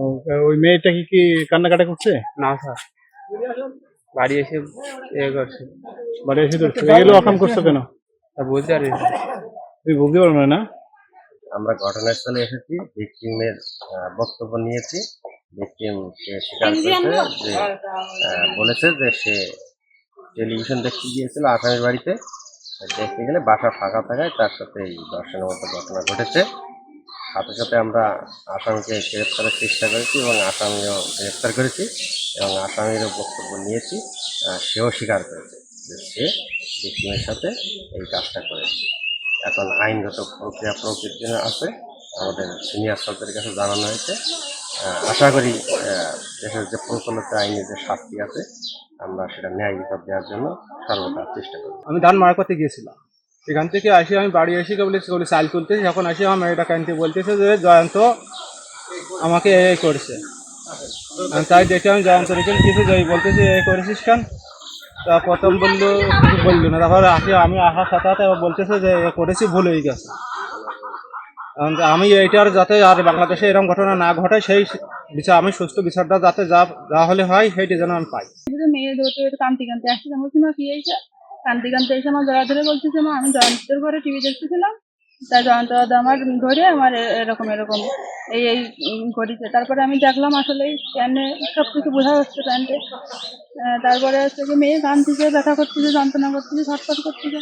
ও, ওই মেয়েটা কি কান্নাকাটা করছে? না স্যার, বাড়ি এসে করছে। বাড়ি এসে করছে? এগুলো অকাম করছো কেন? বুঝতে পারি না। তুমি বুঝতে পারো না? আমরা ঘটনাস্থলে এসেছি, ভিকটিমের বক্তব্য নিয়েছি। ভিকটিম সে স্বীকার করেছে যে বলেছে যে সে টেলিভিশন দেখতে গিয়েছিল আসামির বাড়িতে, দেখতে গেলে বাসা ফাঁকা থাকায় তার সাথে এই ধর্ষণের মতো ঘটনা ঘটেছে। সাথে সাথে আমরা আসামিকে গ্রেপ্তারের চেষ্টা করেছি এবং আসামিও গ্রেপ্তার করেছি এবং আসামিরও বক্তব্য নিয়েছি। সেও স্বীকার করেছে যে সে ভিকটিমের সাথে এই কাজটা করেছে। এখন আইনগত প্রক্রিয়া প্রকৃতির আছে, আমাদের সিনিয়র সরকারের কাছে জানানো হয়েছে। আশা করি দেশের যে প্রচলিত আইনের যে শাস্তি আছে আমরা সেটা ন্যায় বিচার দেওয়ার জন্য সর্বদা চেষ্টা করি। আমি ধান মার করতে গিয়েছিলাম, এখান থেকে আসি আমি বাড়ি এসে বলে চাল তুলতেছি, যখন আসি আমার মেয়েটা কানতে বলতেছে যে জয়ন্ত আমাকে এই করেছে। তাই দেখে আমি জয়ন্ত রেখে কিছু বলতেছি এই করেছিস কেন? তা প্রথম বললো কিছু বললো না, তারপরে আসি আমি আসার সাথে সাথে বলতেছে যে করেছি, ভুল হয়ে গেছে। আমি এইটার যাতে আর বাংলাদেশে এরকম ঘটনা না ঘটে সেই বিচার, আমি সুস্থ বিচারটা যাতে যা হলে হয় সেইটা যেন আমি পাই। মেয়ে ধরতে কান্তি কান্তি আসছে, বলছি মা কি হয়েছে? কান্তি কান্তি এসে আমার জড়া ধরে বলতেছে মা আমি জয়ন্তের ঘরে টিভি দেখতেছিলাম, তাই জয়ন্ত দাদা আমার ধরে আমার এরকম এরকম এই করেছে। তারপরে আমি দেখলাম আসলে প্যান্টে সব কিছু বোঝা যাচ্ছে প্যান্টে। তারপরে হচ্ছে কি মেয়ে কান্তিছে, ব্যথা করতেছে, যন্ত্রণা করতেছে, ছটফট করতেছে।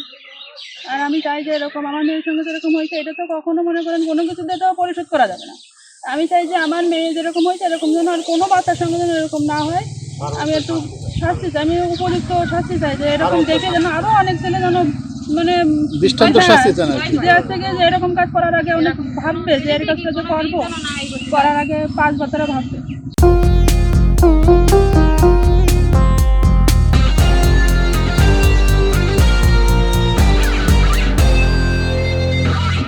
আর আমি চাই যে এরকম আমার মেয়ের সঙ্গে যেরকম হয়েছে এটা তো কখনো মনে করেন কোনো কিছুতে তো পরিশোধ করা যাবে না। আমি চাই যে আমার মেয়ে যেরকম হয়েছে এরকম যেন আর কোনো বাচ্চার সঙ্গে যেন এরকম না হয়। আমি একটু শাস্তি চাই, আমি উপযুক্ত শাস্তি চাই যে এরকম দেখে যেন আরো অনেক ছেলে যেন মানে দৃষ্টান্ত শাস্তি চান আর কি। যে হচ্ছে যে এরকম কাজ করার আগে অনেক ভাববে যে এর কাজটা যে করবো, করার আগে 5 বার তারা ভাববে।